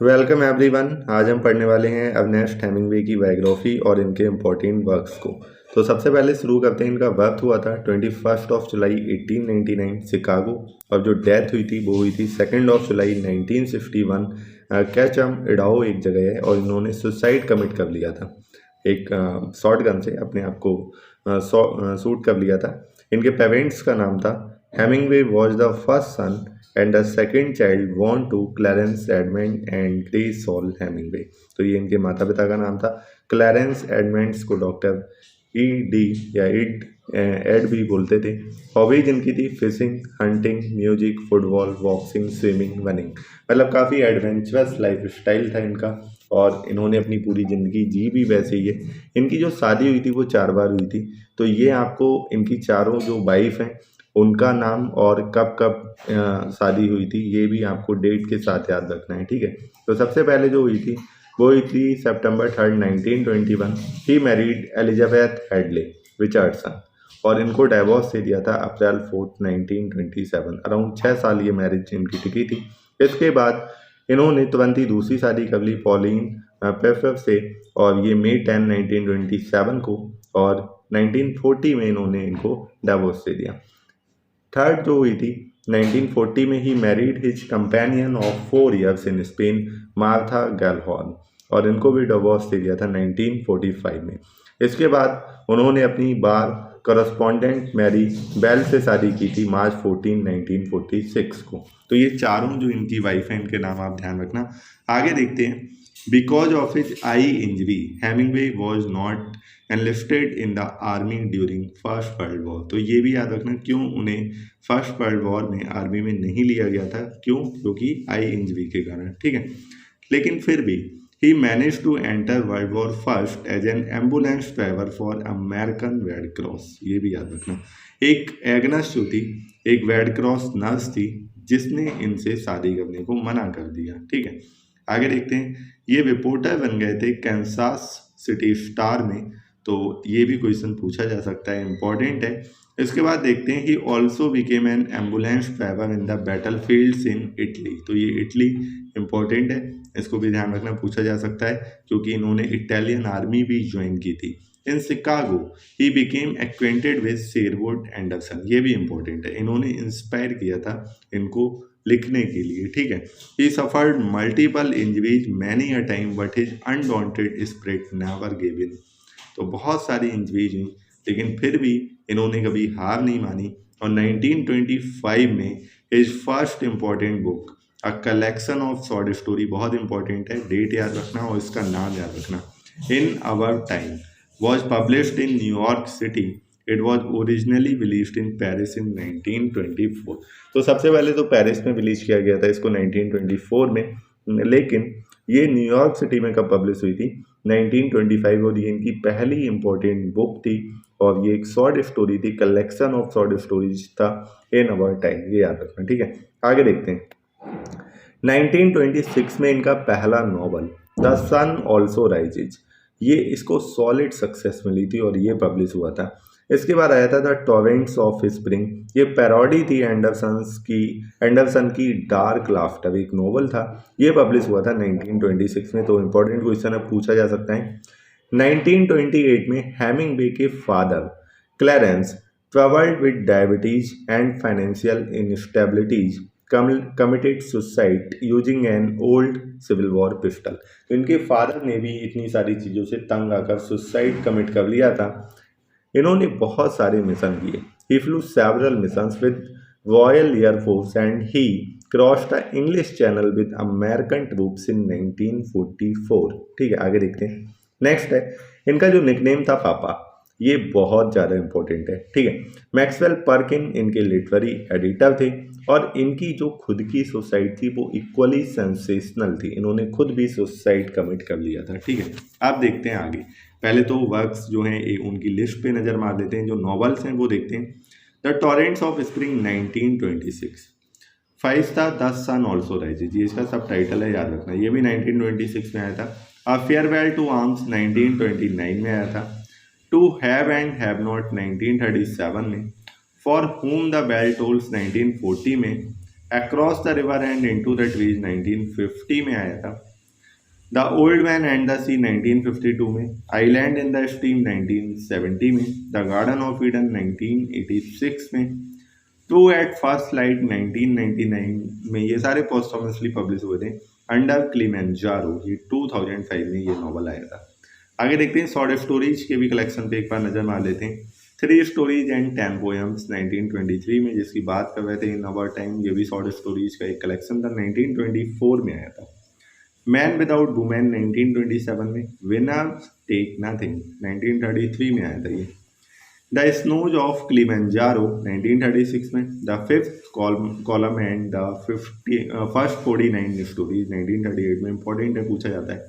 Welcome everyone. आज हम पढ़ने वाले हैं अर्नेस्ट हेमिंग्वे की बायोग्राफी और इनके इम्पोर्टेंट वर्क्स को। तो सबसे पहले शुरू करते हैं। इनका बर्थ हुआ था 21 जुलाई 1899 शिकागो, और जो डेथ हुई थी वो हुई थी 2 जुलाई 1961। कैचम इडाहो एक जगह है, और इन्होंने सुसाइड कमिट कर लिया था। एक शॉर्ट गन से अपने आप को शूट कर लिया था। इनके पेरेंट्स का नाम था Hemingway was the first son and the second child born to Clarence Edmund and Grace Saul Hemingway. तो ये इनके माता पिता का नाम था। क्लैरेंस एडमंड्स को डॉक्टर ई डी या इड एड भी बोलते थे। हॉबीज इनकी थी fishing, hunting, music, football, boxing, swimming, running. मतलब काफ़ी एडवेंचरस लाइफ स्टाइल था इनका, और इन्होंने अपनी पूरी ज़िंदगी जी भी वैसे ही है। इनकी जो शादी हुई थी वो 4 बार हुई थी। तो ये आपको इनकी चारों जो वाइफ हैं उनका नाम और कब कब शादी हुई थी ये भी आपको डेट के साथ याद रखना है, ठीक है। तो सबसे पहले जो हुई थी वो हुई थी September 3, 1921। He married Elizabeth Hadlee Richardson, और इनको डाइवोर्स दे दिया था April 4, 1927। अराउंड 6 साल ये मैरिज इनकी टिकी थी। इसके बाद इन्होंने तुरंत ही दूसरी शादी कर ली पॉलिन पेफर से, और ये May 10, 1927 को, और 1940 में इन्होंने इनको डाइवोर्स दे दिया। थर्ड जो हुई थी 1940 में he married his companion of 4 years in Spain, Martha Gellhorn, और इनको भी डिवोर्स दे दिया था 1945 में। इसके बाद उन्होंने अपनी बार करस्पॉन्डेंट मैरी बेल से शादी की थी March 14, 1946 को। तो ये चारों जो इनकी वाइफ हैं इनके नाम आप ध्यान रखना। आगे देखते हैं। Because of his I injury Hemingway was not enlisted in the army during first world war. तो ये भी याद रखना क्यों उन्हें फर्स्ट वर्ल्ड वॉर में आर्मी में नहीं लिया गया था, क्यों? क्योंकि आई इंजरी के कारण, ठीक है। लेकिन फिर भी he manage to enter world war first as an ambulance driver for American Red Cross. ये भी याद रखना। एक एग्नस जो थी, एक रेड क्रॉस नर्स थी जिसने इनसे शादी करने को मना कर दिया, ठीक है। आगे देखते हैं। ये रिपोर्टर बन गए थे कैंसास सिटी स्टार में। तो ये भी क्वेश्चन पूछा जा सकता है, इंपॉर्टेंट है। इसके बाद देखते हैं कि also became an ambulance driver in the battle fields in Italy. तो ये इटली इंपॉर्टेंट है, इसको भी ध्यान रखना, पूछा जा सकता है क्योंकि इन्होंने इटालियन आर्मी भी ज्वाइन की थी। In Chicago he became acquainted with Sherwood Anderson. ये भी इंपॉर्टेंट है, इन्होंने इंस्पायर किया था इनको लिखने के लिए, ठीक है। ही suffered multiple injuries many a time but his undaunted spirit never give in. तो बहुत सारी इंजरीज हुई लेकिन फिर भी इन्होंने कभी हार नहीं मानी, और 1925 में his first important book a collection of short story, बहुत इंपॉर्टेंट है, डेट याद रखना और इसका नाम याद रखना, in our time was published in New York city. It was originally released in Paris in 1924। तो सबसे पहले तो पेरिस में रिलीज किया गया था इसको 1924 में, लेकिन ये न्यूयॉर्क सिटी में कब पब्लिश हुई थी? 1925। और ये इनकी पहली इंपॉर्टेंट बुक थी, और ये एक शॉर्ट स्टोरी थी, कलेक्शन ऑफ शॉर्ट स्टोरीज था इन अवर टाइम। ये याद रखना, ठीक है। आगे देखते हैं। 1926 में इनका पहला novel the sun also rises, ये इसको सॉलिड सक्सेस मिली थी और ये पब्लिश हुआ था। इसके बाद आया था द टॉरेंट्स ऑफ स्प्रिंग, ये पैरोडी थी एंडरसन की डार्क लाफ्टर, एक नोवेल था, ये पब्लिश हुआ था 1926 में। तो इंपॉर्टेंट क्वेश्चन अब पूछा जा सकता है। 1928 में हेमिंग्वे के father Clarence troubled with diabetes and financial instabilities committed suicide using an old civil war pistol. तो इनके फादर ने भी इतनी सारी चीज़ों से तंग आकर सुसाइड कमिट कर लिया था। इन्होंने बहुत सारे मिशन किए। He flew several missions with Royal air force and he cross the English channel with American troops in 1944, ठीक है। आगे देखते हैं। नेक्स्ट है इनका जो निकनेम था पापा, ये बहुत ज़्यादा इंपॉर्टेंट है, ठीक है। मैक्सवेल पर्किन इनके लिटरेरी एडिटर थे, और इनकी जो खुद की सुसाइड थी वो इक्वली सेंसेशनल थी, इन्होंने खुद भी सुसाइड कमिट कर लिया था, ठीक है। आप देखते हैं आगे। पहले तो वर्क्स जो हैं उनकी लिस्ट पे नज़र मार देते हैं, जो नॉवेल्स हैं वो देखते हैं। The torrents of spring 1926, five था द सन ऑल्सो राइजेज, ये इसका सब टाइटल है, याद रखना, ये भी 1926 में आया था। अ फेयरवेल टू आर्म्स 1929 में आया था। To have and have not 1937 में। For whom the bell tolls 1940 में। Across the river and into the trees 1950 में आया था। The old man and the sea 1952 में, आइलैंड इन द स्ट्रीम 1970 में, द गार्डन ऑफ ईडन 1986 में, true at first light 1999 में, ये सारे पोस्टमसली पब्लिश हुए थे। अंडर क्लिमेंजारो ये 2005 में ये नॉवल आया था। आगे देखते हैं शॉर्ट स्टोरीज के भी कलेक्शन पे एक बार नजर मार लेते हैं। 3 स्टोरीज एंड 10 पोएम्स 1923 में, जिसकी बात कर रहे थे इन अवर टाइम, ये भी शॉर्ट स्टोरीज का एक कलेक्शन था। 1924 में आया था। मैन विदाउट वुमेन 1927 में, विनर्स टेक नथिंग 1933 में आया था ये। द स्नोज ऑफ क्लिमेंजारो 1936 में, the fifth column and the first 49 stories 1938 में। इंपॉर्टेंट है, पूछा जाता है,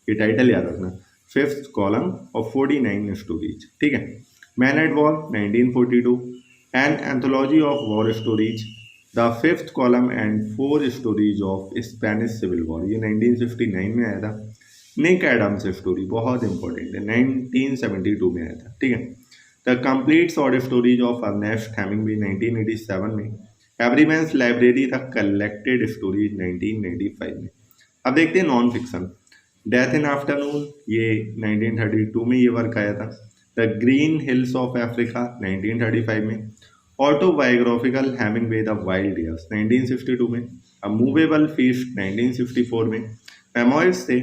ये टाइटल याद रखना, फिफ्थ कॉलम ऑफ 49 स्टोरीज, ठीक है। Man at war 1942, an anthology of war stories, the fifth column and 4 stories of Spanish civil war, ये 1959 में आया था। निक एडम्स स्टोरी बहुत इंपॉर्टेंट है, 1972 में आया था, ठीक है। The complete short stories of Ernest Hemingway 1987 में, Everyman's library the collected stories 1995 में। अब देखते हैं non fiction. Death in afternoon ये 1932 में ये वर्क आया था। The green hills of Africa 1935 में, autobiographical Hemingway the wild years 1962 में, अ मूवेबल फीस्ट 1964 में, मेमोइर्स थे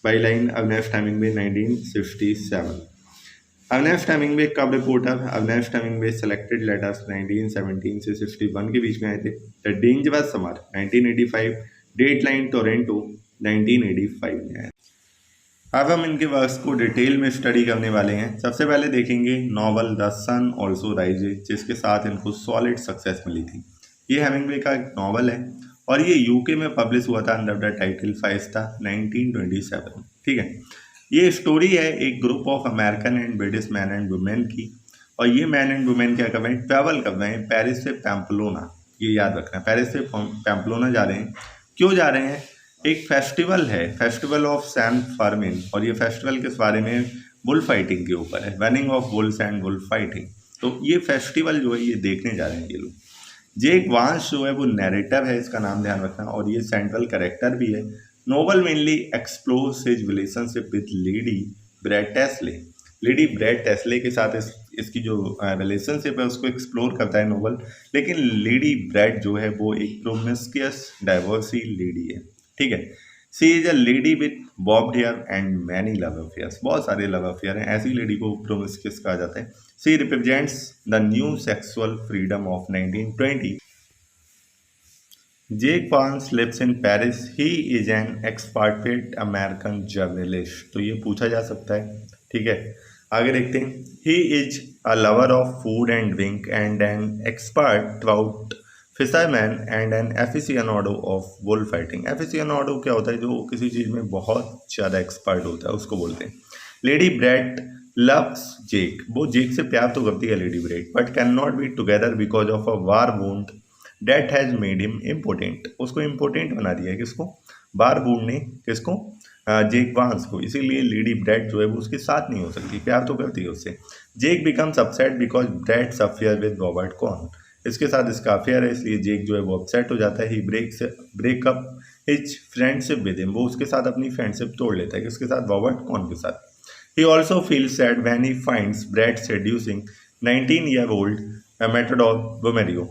by line Ernest Hemingway 1967। Ernest Hemingway cub reporter, Ernest Hemingway selected letters 1917 से 61 के बीच में आए थे। The dangerous summer 1985, deadline Toronto 1985 में आया। अब हम इनके वर्क्स को डिटेल में स्टडी करने वाले हैं। सबसे पहले देखेंगे novel the sun also rises, जिसके साथ इनको सॉलिड सक्सेस मिली थी। ये हेमिंगवे का एक नॉवल है और ये यूके में पब्लिश हुआ था अंडर द टाइटल फाइस्टा 1927, ठीक है। ये स्टोरी है एक group of American and British man and women की, और ये मैन एंड वुमेन क्या कर रहे हैं, ट्रैवल कर रहे हैं पेरिस से पैम्पलोना, ये याद रखना है, पेरिस से पैम्पलोना जा रहे हैं। क्यों जा रहे हैं, एक फेस्टिवल है, फेस्टिवल ऑफ सैंट फर्मिन, और ये फेस्टिवल किस बारे में, बुल फाइटिंग के ऊपर है, running of bulls and bull fighting. तो ये फेस्टिवल जो है ये देखने जा रहे हैं ये लोग। जेक वांस जो है वो नैरेटर है, इसका नाम ध्यान रखना, और ये सेंट्रल कैरेक्टर भी है। Novel mainly explores his relationship with lady Brett Ashley. Lady Brett Ashley के साथ इसकी जो रिलेशनशिप है उसको एक्सप्लोर करता है नोवेल। लेकिन लेडी ब्रैड जो है वो एक प्रोमिस्क्यूअस डाइवर्सी लेडी है, ठीक है। She is a lady with bobbed hair and many love affairs, बहुत सारे लव अफेयर हैं, ऐसी लेडी को प्रोमिस्क्यूअस कहा जाता है। She represents the new sexual freedom of 1920। Jake Barnes lives in Paris, he is an expatriated American journalist, तो ये पूछा जा सकता है, ठीक है। आगे देखते हैं, he is a lover of food and drink and an expert trout fisherman and an aficionado of bull fighting. Aficionado क्या होता है, जो किसी चीज़ में बहुत ज़्यादा एक्सपर्ट होता है उसको बोलते हैं। लेडी ब्रैड लव्स जेक, वो जेक से प्यार तो करती है lady Brett, but cannot be together because of a war wound that has made him important, उसको इम्पोर्टेंट बना दिया है किसको, वार वुंड ने किसको, जेक वांस को, इसीलिए लेडी ब्रैड जो है वो उसके साथ नहीं हो सकती, प्यार तो करती है उससे। Jake becomes upset because Brett's affair with Robert Cohn, इसके साथ इसका अफेयर है इसलिए जेक जो है वो अपसेट हो जाता है। He break up his friendship with him, वो उसके साथ अपनी फ्रेंडशिप तोड़ लेता है, किसके साथ, रॉबर्ट कॉर्न के साथ। He also feel sad when he finds Brett seducing 19-year-old matador Romero.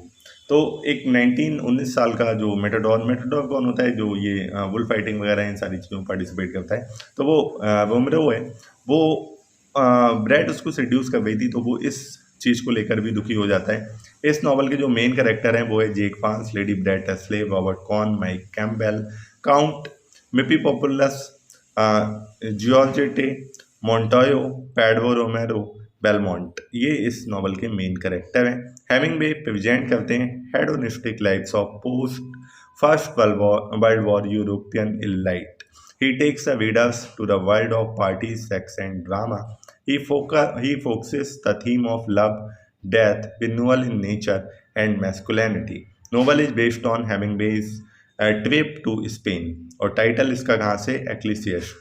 तो एक 19 साल का जो मेटाडोर कौन होता है, जो ये बुल फाइटिंग वगैरह इन सारी चीज़ों में पार्टिसिपेट करता है, तो वो वोमेरियो है, वो ब्रैड उसको सेड्यूस कर गई थी, तो वो इस चीज़ को लेकर भी दुखी हो जाता है। इस नॉवल के जो मेन कैरेक्टर हैं वो है Jake Barnes, lady Brett Ashley, Robert Cohn, Mike Campbell, count Mippipopolous, Georgette Montoya, Pedro Romero Belmonte, ये इस नॉवल के मेन कैरेक्टर हैं। हेमिंगवे प्रेजेंट करते हैं hedonistic lifes of post first world war European elite. He takes the readers to the world of party, sex and drama. He focuses the theme of love, death, renewal in nature, and masculinity. Novel is based on Hemingway's trip to Spain, और title इसका कहाँ से, एक्लिसियस,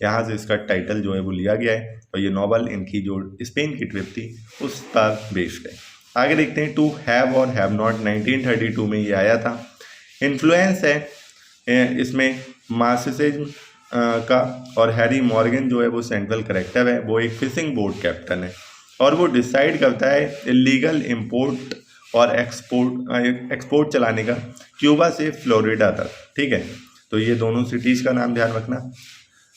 यहाँ से इसका title जो है वो लिया गया है, और ये नॉवल इनकी जो स्पेन की ट्रिप थी उस पर बेस्ड है। आगे देखते हैं टू हैव और हैव नॉट, 1932 में ये आया था। इन्फ्लुएंस है इसमें मार्क्सिज्म, का, और हैरी मॉर्गन जो है वो सेंट्रल कैरेक्टर है, वो एक फिशिंग बोट कैप्टन है और वो डिसाइड करता है इलीगल इंपोर्ट और एक्सपोर्ट चलाने का क्यूबा से फ्लोरिडा तक। ठीक है, तो ये दोनों सिटीज़ का नाम ध्यान रखना।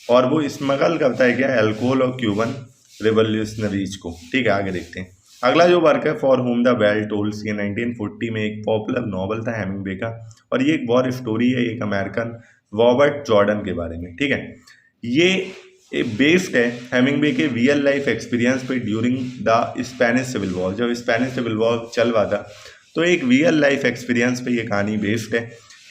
और वो स्मगल करता है क्या, अल्कोहल और क्यूबन रिवोल्यूशनरीज को। ठीक है, आगे देखते हैं। अगला जो वर्क है for whom the bell tolls, ये 1940 में एक पॉपुलर नॉवल था हेमिंग्वे का, और ये एक वॉर स्टोरी है एक अमेरिकन रॉबर्ट जॉर्डन के बारे में। ठीक है, ये बेस्ड है हेमिंग्वे के रियल लाइफ एक्सपीरियंस पे during the Spanish civil war. जब स्पेनिश सिविल वॉर चल रहा था तो एक रियल लाइफ एक्सपीरियंस पे ये कहानी बेस्ड है।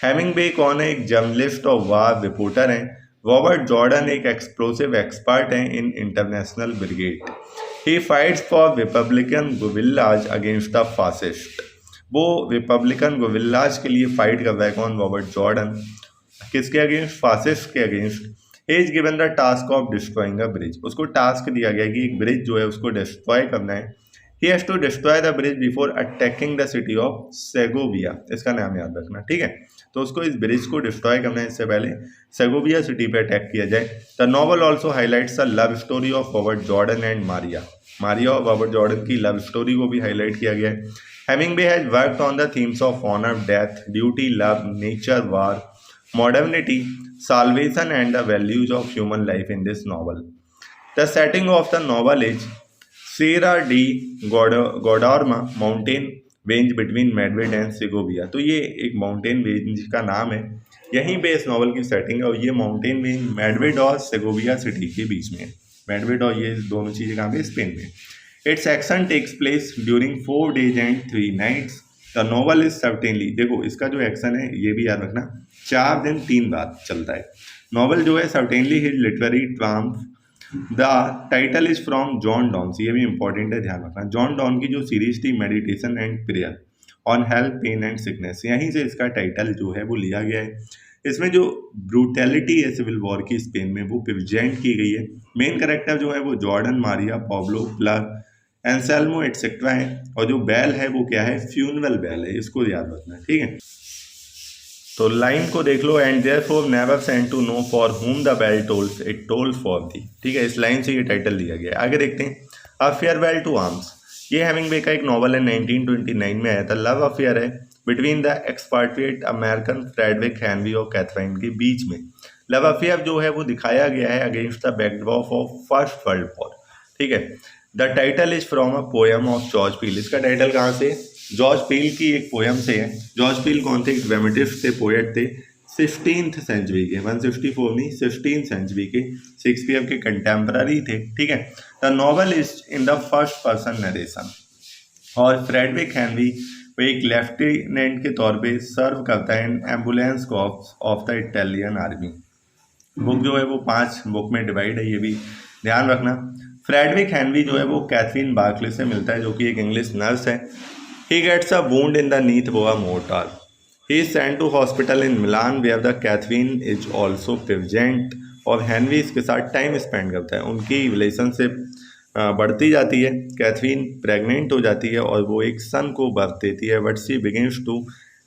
हेमिंग्वे कौन है, एक जर्नलिस्ट और वार रिपोर्टर हैं। रॉबर्ट जॉर्डन एक एक्सप्लोसिव एक्सपर्ट हैं in international brigade. He fights for republican guerrillas against the fascist. वो रिपब्लिकन गुविल्लाज के लिए फाइट कर रहा है कौन, रॉबर्ट जॉर्डन। किसके अगेंस्ट, फासिस्ट के against. He is given the task of destroying a bridge. उसको टास्क दिया गया कि एक ब्रिज जो है उसको डिस्ट्रॉय करना है। He has to destroy the bridge before attacking the city of Segovia. इसका नाम याद रखना। ठीक है, तो उसको इस ब्रिज को डिस्ट्रॉय करना है, इससे पहले सेगोविया सिटी पे अटैक किया जाए। The novel also highlights the love story of Robert Jordan and Maria और रॉबर्ट जॉर्डन की लव स्टोरी को भी हाईलाइट किया गया है। Hemingway has worked on the themes of honour, death, duty, love, nature, war, modernity, salvation and the values of human life in this novel. The setting of the novel is Sierra de Guadarrama mountain range between Madrid and Segovia. तो ये एक mountain range का नाम है, यहीं पे इस novel की सेटिंग है, और ये माउंटेन रेंज मैड्रिड और सेगोविया सिटी के बीच में है। मैड्रिड और ये दोनों चीज़ें कहाँ पे, स्पेन में। Its action takes place during 4 days and 3 nights. The novel is certainly, देखो इसका जो एक्शन है ये भी याद रखना, 4 दिन 3 रात चलता है। नॉवल जो है certainly his literary triumph. The title is from John Donne's, ये भी इंपॉर्टेंट है, ध्यान रखना। जॉन डॉन की जो सीरीज थी meditation and prayer on health, pain and sickness, यहीं से इसका टाइटल जो है वो लिया गया है। इसमें जो ब्रूटैलिटी है सिविल वॉर की स्पेन में वो प्रेजेंट की गई है। मेन कैरेक्टर जो है वो जॉर्डन, मारिया, पॉब्लो, प्लग, एंसेल्मो एटसेट्रा है, और जो बैल है वो क्या है, फ्यूनरल बैल है, इसको याद रखना है। ठीक है, तो लाइन को देख लो, and therefore never send to know for whom the bell tolls, it tolls for thee. ठीक है, इस लाइन से ये टाइटल दिया गया है। आगे देखते हैं, अ फेयरवेल टू आर्म्स, ये हेमिंग्वे का एक नॉवल है, 1929 में आया था। लव अफेयर है between the expatriate American Frederic Henry और कैथरीन के बीच में। लव अफेयर जो है वो दिखाया गया है against the backdrop of first world war. ठीक है, the title is from a poem of George Peele. इसका टाइटल कहाँ से, जॉर्ज पील की एक पोएम से है। जॉर्ज पील कौन थे, ड्रामेटिस्ट थे, पोएट थे, 16th सेंचुरी के, 164 नहीं 16th सेंचुरी के, शेक्सपियर के कंटेम्पररी थे। ठीक है, the novel is in the first person narration, और फ्रेडरिक हेनरी वो एक लेफ्टिनेंट के तौर पे सर्व करता है in ambulance corps of the Italian army. Book जो है वो 5 बुक में डिवाइड है, ये भी ध्यान रखना। फ्रेडरिक हेनरी जो है वो कैथरीन बार्कले से मिलता है, जो कि एक इंग्लिश नर्स है। He gets a wound in the knee by a mortar. He is sent to hospital in Milan where the Catherine is also present, और हेनरी इसके साथ टाइम स्पेंड करता है। उनकी रिलेशनशिप बढ़ती जाती है, कैथरीन प्रेग्नेंट हो जाती है और वो एक सन को बर्थ देती है, but she begins to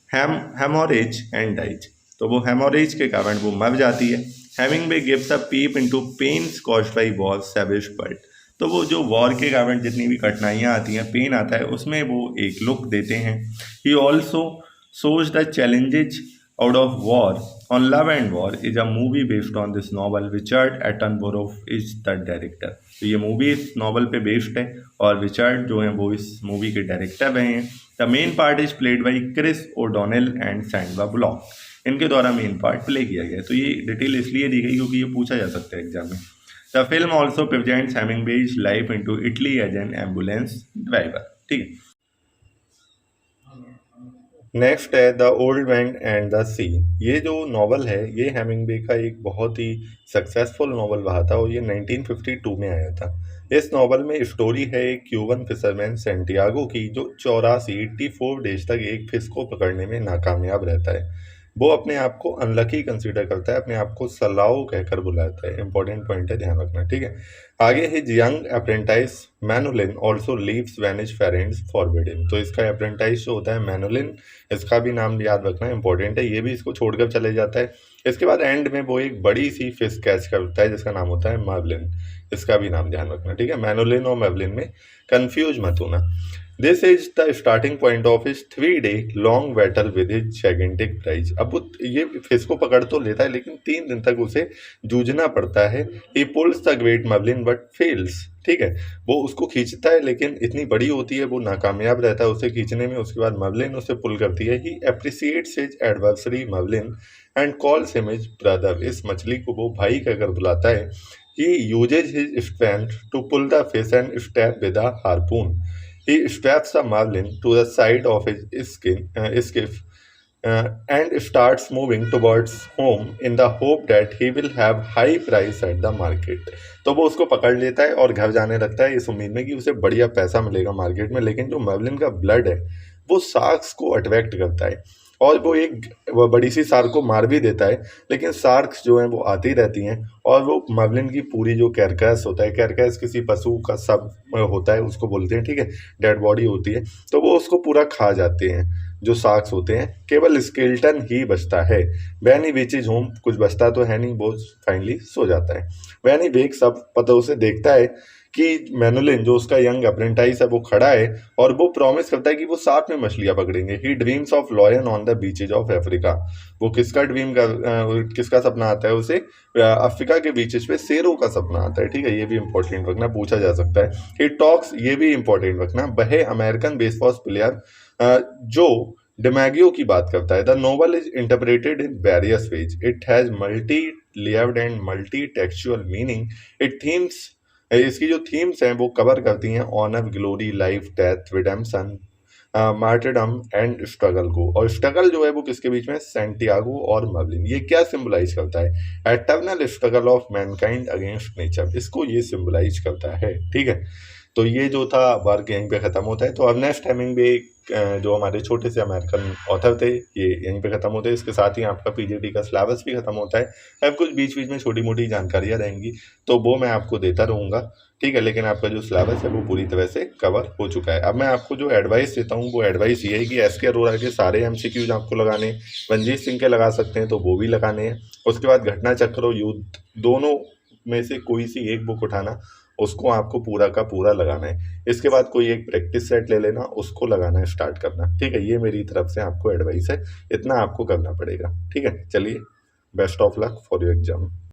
haemorrhage and dies. तो वो हेमोरेज के कारण वो मर जाती है। Hemingway gives a peep into pains caused by war savage world. तो वो जो वॉर के कारण जितनी भी कठिनाइयाँ आती हैं, पेन आता है, उसमें वो एक लुक देते हैं। He also shows the challenges out of war on Love and War is a movie based on this novel. Richard Attenborough is the director. तो ये मूवी इस नॉवल पे बेस्ड है और रिचर्ड जो है वो इस मूवी के डायरेक्टर रहे हैं। The main part is played by Chris O'Donnell and Sandra Bullock. इनके द्वारा मेन पार्ट प्ले किया गया। तो ये डिटेल इसलिए दी गई क्योंकि ये पूछा जा सकता है एग्जाम में। The film also presents Hemingway's life into Italy as an ambulance driver. ठीक है, नेक्स्ट है the old man and the sea. ये जो नॉवल है ये हेमिंग्वे का एक बहुत ही सक्सेसफुल नॉवल रहा था और ये 1952 में आया था। इस नॉवल में स्टोरी है एक क्यूबन फिशरमैन सेंटियागो की जो 84 डेज तक एक फिश को पकड़ने में नाकामयाब रहता है। वो अपने आप को अनलकी कंसीडर करता है, अपने आप को सलाओ कहकर बुलाता है। इंपॉर्टेंट पॉइंट है, ध्यान रखना। ठीक है, आगे his young apprentice Manolin also leaves vanish parents forward him. तो इसका अप्रेंटाइज जो होता है मैनुलिन, इसका भी नाम याद रखना इंपॉर्टेंट है। ये भी इसको छोड़कर चले जाता है इसके बाद एंड में वो एक बड़ी सी फिश कैच करता है जिसका नाम होता है मर्लिन। इसका भी नाम ध्यान रखना, ठीक है, मैनोलिन और मर्लिन में कंफ्यूज मत होना। This is the starting point of his 3 day long battle with his gigantic prize. अब वो ये फिश को पकड़ तो लेता है लेकिन 3 दिन तक उसे जूझना पड़ता है। He pulls the great marlin but fails, ठीक है, वो उसको खींचता है लेकिन इतनी बड़ी होती है वो नाकामयाब रहता है उसे खींचने में। उसके बाद मर्लिन उसे पुल करती है। He appreciates his adversary marlin and calls him his brother. इस मछली को वो भाई कहकर बुलाता है। He uses his strength to pull the fish and stab with a harpoon. He straps the marlin to the side of his skiff and starts moving towards home in the hope that he will have high price at the market। तो वो उसको पकड़ लेता है और घर जाने लगता है इस उम्मीद में कि उसे बढ़िया पैसा मिलेगा मार्केट में। लेकिन जो मर्लिन का ब्लड है वो शार्क्स को अट्रैक्ट करता है और वो बड़ी सी शार्क को मार भी देता है। लेकिन शार्क्स जो हैं वो आती रहती हैं और वो मर्लिन की पूरी जो कैरकैस होता है, कैरकैस किसी पशु का सब होता है उसको बोलते हैं, ठीक है, डेड बॉडी होती है, तो वो उसको पूरा खा जाते हैं जो शार्क्स होते हैं। केवल स्केल्टन ही बचता है। वैन ही रीचेज होम, कुछ बचता तो है नहीं, वो फाइनली सो जाता है। वैन ही वेक्स अप, पता उसे देखता है कि मैनुलिन जो उसका यंग अप्रेंटाइज है वो खड़ा है और वो प्रॉमिस करता है कि वो साथ में मछलियां पकड़ेंगे। He dreams of lion on the beaches of Africa. वो किसका सपना आता है उसे? अफ्रीका के बीचेज पे शेरों का सपना आता है, ठीक है, ये भी इंपॉर्टेंट रखना, पूछा जा सकता है। ही टॉक्स, ये भी इंपॉर्टेंट रखना, वह American baseball player Joe DiMaggio की बात करता है। The novel is interpreted in various ways. It has multi layered and multi textual meaning. It themes, इसकी जो थीम्स हैं वो कवर करती हैं honour, glory, life, death, redemption, martyrdom and struggle को। और स्ट्रगल जो है वो किसके बीच में? सैंटियागो और मर्लिन। ये क्या सिंबलाइज करता है? Eternal struggle of Mankind against nature, इसको ये सिंबलाइज करता है, ठीक है। तो ये जो था वर्क यहीं पे ख़त्म होता है। तो अर्नेस्ट हेमिंग्वे जो हमारे छोटे से अमेरिकन ऑथर थे, ये यहीं पे ख़त्म होते हैं। इसके साथ ही आपका पीजीटी का सिलेबस भी ख़त्म होता है। अब कुछ बीच बीच में छोटी मोटी जानकारियाँ रहेंगी तो वो मैं आपको देता रहूँगा, ठीक है, लेकिन आपका जो सिलेबस है वो पूरी तरह से कवर हो चुका है। अब मैं आपको जो एडवाइस देता हूँ वो एडवाइस ये है कि एस.के. अरोड़ा के सारे एमसीक्यूज आपको लगाने, रंजीत सिंह के लगा सकते हैं तो वो भी लगाने हैं। उसके बाद घटना चक्र और युद्ध, दोनों में से कोई सी एक बुक उठाना, उसको आपको पूरा का पूरा लगाना है। इसके बाद कोई एक प्रैक्टिस सेट ले लेना, उसको लगाना स्टार्ट करना, ठीक है। ये मेरी तरफ से आपको एडवाइस है, इतना आपको करना पड़ेगा, ठीक है। चलिए, best of luck for your exam.